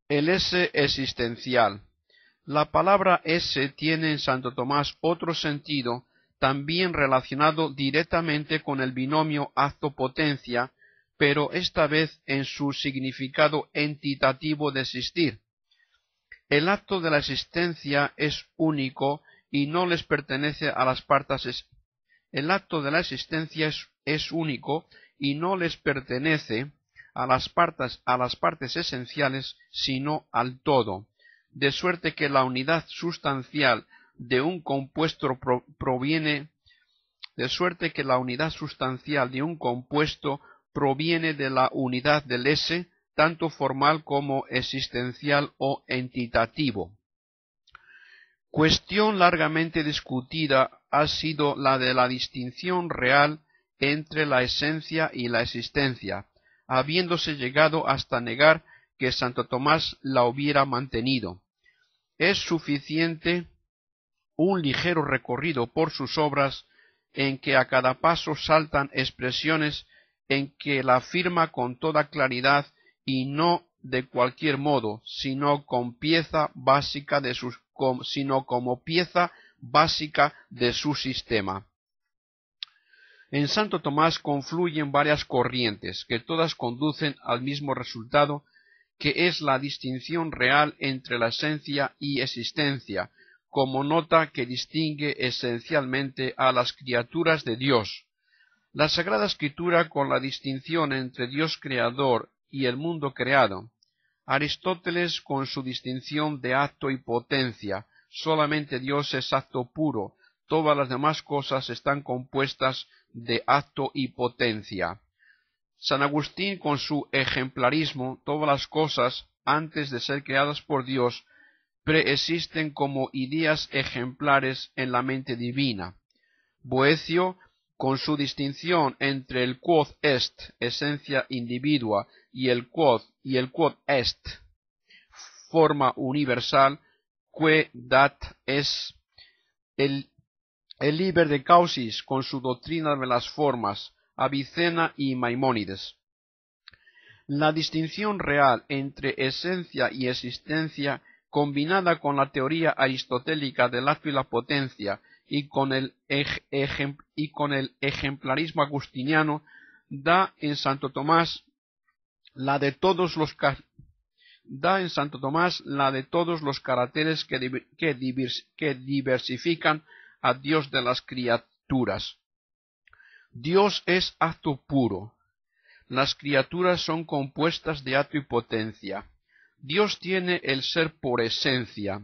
El esse existencial. La palabra esse tiene en Santo Tomás otro sentido, también relacionado directamente con el binomio acto-potencia, pero esta vez en su significado entitativo de existir. El acto de la existencia es único y no les pertenece a las partes. El acto de la existencia es único y no les pertenece a las partes esenciales, sino al todo, de suerte que la unidad sustancial de un compuesto proviene de la unidad del esse, tanto formal como existencial o entitativo. Cuestión largamente discutida ha sido la de la distinción real entre la esencia y la existencia, habiéndose llegado hasta negar que Santo Tomás la hubiera mantenido. Es suficiente un ligero recorrido por sus obras, en que a cada paso saltan expresiones en que la afirma con toda claridad y no de cualquier modo, sino como pieza básica de su sistema. En Santo Tomás confluyen varias corrientes, que todas conducen al mismo resultado, que es la distinción real entre la esencia y existencia, como nota que distingue esencialmente a las criaturas de Dios. La Sagrada Escritura con la distinción entre Dios creador y el mundo creado. Aristóteles con su distinción de acto y potencia. Solamente Dios es acto puro, todas las demás cosas están compuestas de acto y potencia. San Agustín con su ejemplarismo, todas las cosas, antes de ser creadas por Dios, preexisten como ideas ejemplares en la mente divina. Boecio, con su distinción entre el quod est, esencia individua, y el quod est, forma universal, que dat es. El Liber de Causis, con su doctrina de las formas, Avicena y Maimónides. La distinción real entre esencia y existencia, combinada con la teoría aristotélica del acto y la potencia y con el ejemplarismo agustiniano, da en Santo Tomás la de todos los caracteres que diversifican a Dios de las criaturas. Dios es acto puro. Las criaturas son compuestas de acto y potencia. Dios tiene el ser por esencia.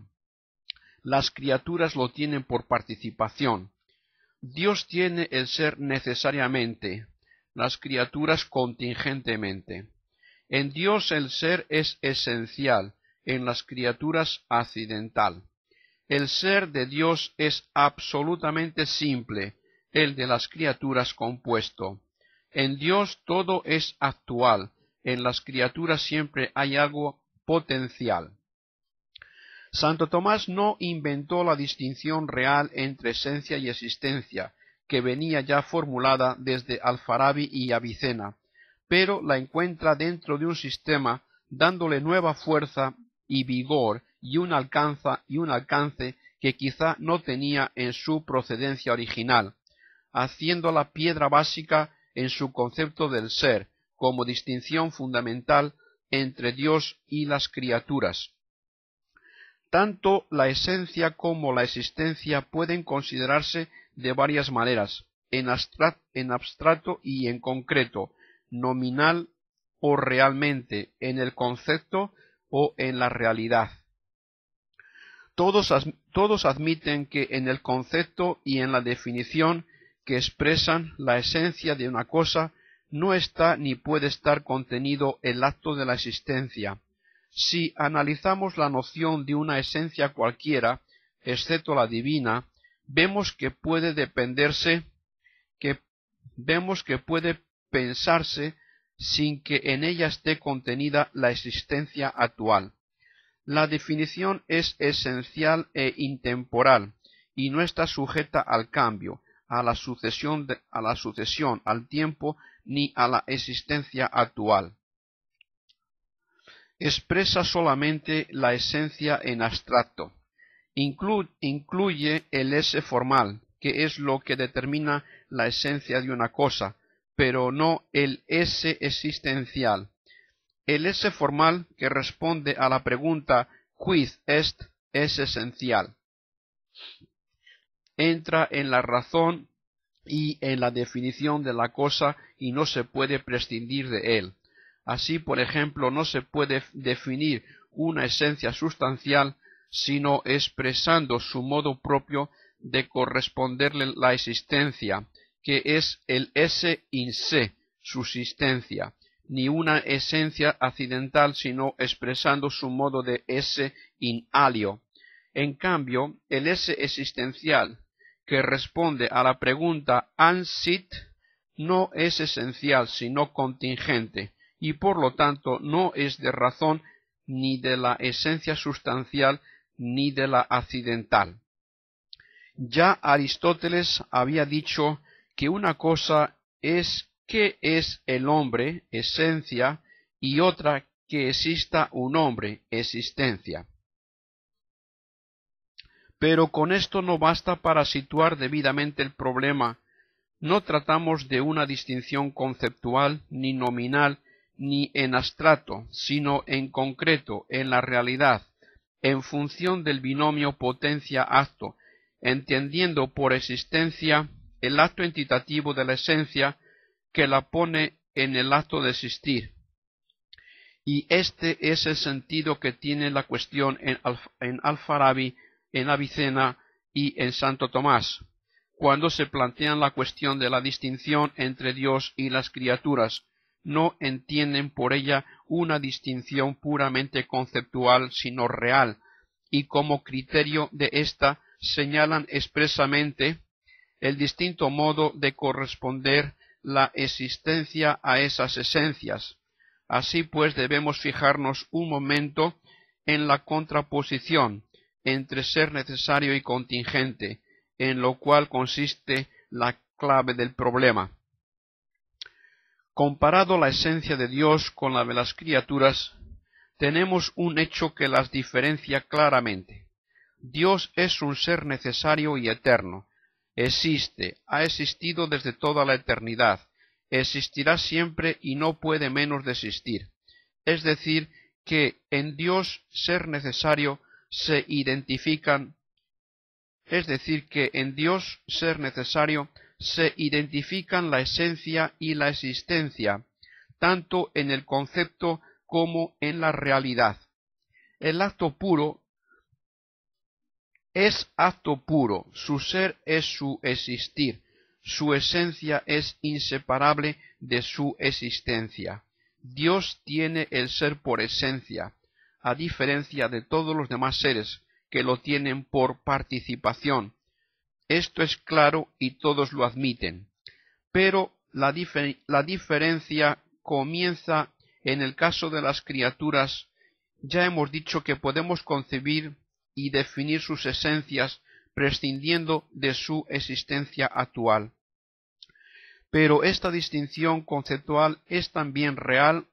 Las criaturas lo tienen por participación. Dios tiene el ser necesariamente, las criaturas contingentemente. En Dios el ser es esencial, en las criaturas accidental. El ser de Dios es absolutamente simple, el de las criaturas compuesto. En Dios todo es actual, en las criaturas siempre hay algo potencial. Santo Tomás no inventó la distinción real entre esencia y existencia, que venía ya formulada desde Alfarabi y Avicena, pero la encuentra dentro de un sistema, dándole nueva fuerza y vigor y un alcance que quizá no tenía en su procedencia original, haciéndola piedra básica en su concepto del ser, como distinción fundamental entre Dios y las criaturas. Tanto la esencia como la existencia pueden considerarse de varias maneras, en abstracto y en concreto, nominal o realmente, en el concepto o en la realidad. Todos admiten que en el concepto y en la definición que expresan la esencia de una cosa no está ni puede estar contenido el acto de la existencia. Si analizamos la noción de una esencia cualquiera, excepto la divina, vemos que puede pensarse sin que en ella esté contenida la existencia actual. La definición es esencial e intemporal, y no está sujeta al cambio, a la sucesión, al tiempo, ni a la existencia actual. expresa solamente la esencia en abstracto. Incluye el ese formal, que es lo que determina la esencia de una cosa, pero no el ese existencial. El ese formal, que responde a la pregunta quid est, es esencial. Entra en la razón y en la definición de la cosa y no se puede prescindir de él. Así, por ejemplo, no se puede definir una esencia sustancial sino expresando su modo propio de corresponderle la existencia, que es el esse in se, subsistencia, ni una esencia accidental sino expresando su modo de esse in alio. En cambio, el esse existencial, que responde a la pregunta an sit, no es esencial sino contingente, y por lo tanto no es de razón ni de la esencia sustancial ni de la accidental. Ya Aristóteles había dicho que una cosa es qué es el hombre, esencia, y otra que exista un hombre, existencia. Pero con esto no basta para situar debidamente el problema. No tratamos de una distinción conceptual, ni nominal, ni en abstracto, sino en concreto, en la realidad, en función del binomio potencia-acto, entendiendo por existencia el acto entitativo de la esencia que la pone en el acto de existir. Y este es el sentido que tiene la cuestión en Al-Farabi, en Avicena y en Santo Tomás, cuando se plantean la cuestión de la distinción entre Dios y las criaturas. No entienden por ella una distinción puramente conceptual, sino real, y como criterio de ésta señalan expresamente el distinto modo de corresponder la existencia a esas esencias. Así pues debemos fijarnos un momento en la contraposición entre ser necesario y contingente, en lo cual consiste la clave del problema. Comparado la esencia de Dios con la de las criaturas, tenemos un hecho que las diferencia claramente. Dios es un ser necesario y eterno. Existe, ha existido desde toda la eternidad, existirá siempre y no puede menos de existir. Es decir, que en Dios ser necesario se identifican la esencia y la existencia, tanto en el concepto como en la realidad. El acto puro es acto puro, su ser es su existir, su esencia es inseparable de su existencia. Dios tiene el ser por esencia, a diferencia de todos los demás seres que lo tienen por participación. Esto es claro y todos lo admiten. Pero la diferencia comienza en el caso de las criaturas. Ya hemos dicho que podemos concebir y definir sus esencias prescindiendo de su existencia actual. Pero esta distinción conceptual es también real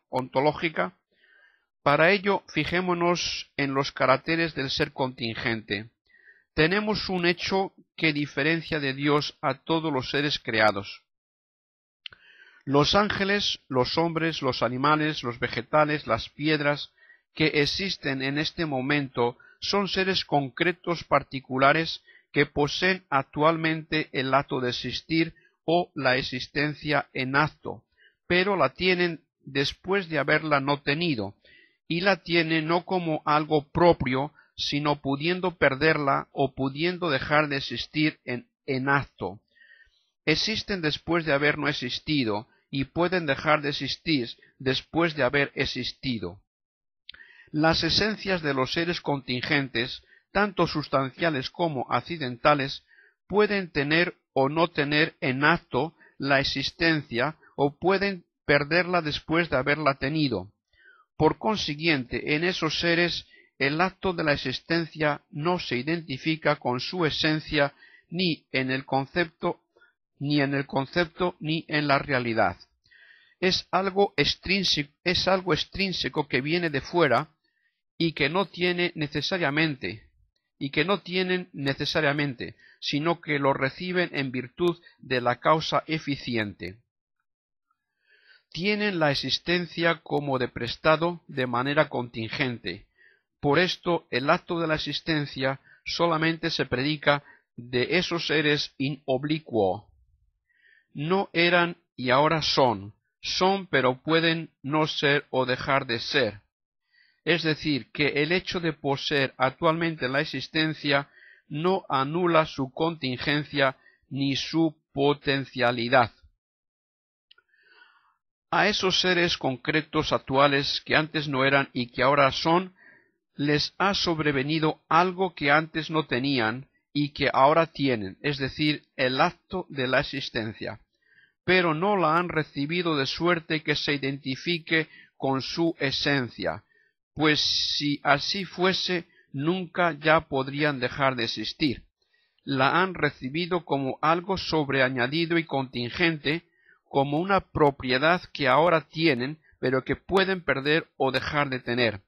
ontológica. Para ello, fijémonos en los caracteres del ser contingente. Tenemos un hecho que diferencia de Dios a todos los seres creados. Los ángeles, los hombres, los animales, los vegetales, las piedras que existen en este momento son seres concretos particulares que poseen actualmente el acto de existir o la existencia en acto, pero la tienen después de haberla no tenido, y la tienen no como algo propio, sino pudiendo perderla o pudiendo dejar de existir en acto. Existen después de haber no existido, y pueden dejar de existir después de haber existido. Las esencias de los seres contingentes, tanto sustanciales como accidentales, pueden tener o no tener en acto la existencia o pueden perderla después de haberla tenido. Por consiguiente, en esos seres el acto de la existencia no se identifica con su esencia ni en el concepto ni en la realidad. es algo extrínseco que viene de fuera y que no tienen necesariamente, sino que lo reciben en virtud de la causa eficiente. Tienen la existencia como de prestado de manera contingente. Por esto, el acto de la existencia solamente se predica de esos seres in obliquo. No eran y ahora son pero pueden no ser o dejar de ser. Es decir, que el hecho de poseer actualmente la existencia no anula su contingencia ni su potencialidad. A esos seres concretos actuales que antes no eran y que ahora son, les ha sobrevenido algo que antes no tenían y que ahora tienen, es decir, el acto de la existencia, pero no la han recibido de suerte que se identifique con su esencia, pues si así fuese, nunca ya podrían dejar de existir. La han recibido como algo sobreañadido y contingente, como una propiedad que ahora tienen, pero que pueden perder o dejar de tener.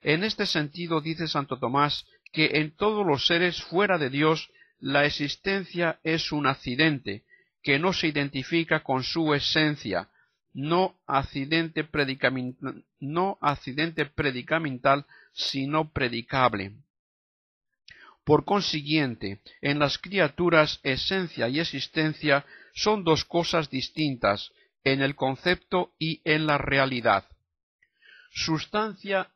En este sentido dice Santo Tomás que en todos los seres fuera de Dios la existencia es un accidente, que no se identifica con su esencia, no accidente predicamental, sino predicable. Por consiguiente, en las criaturas esencia y existencia son dos cosas distintas, en el concepto y en la realidad. Sustancia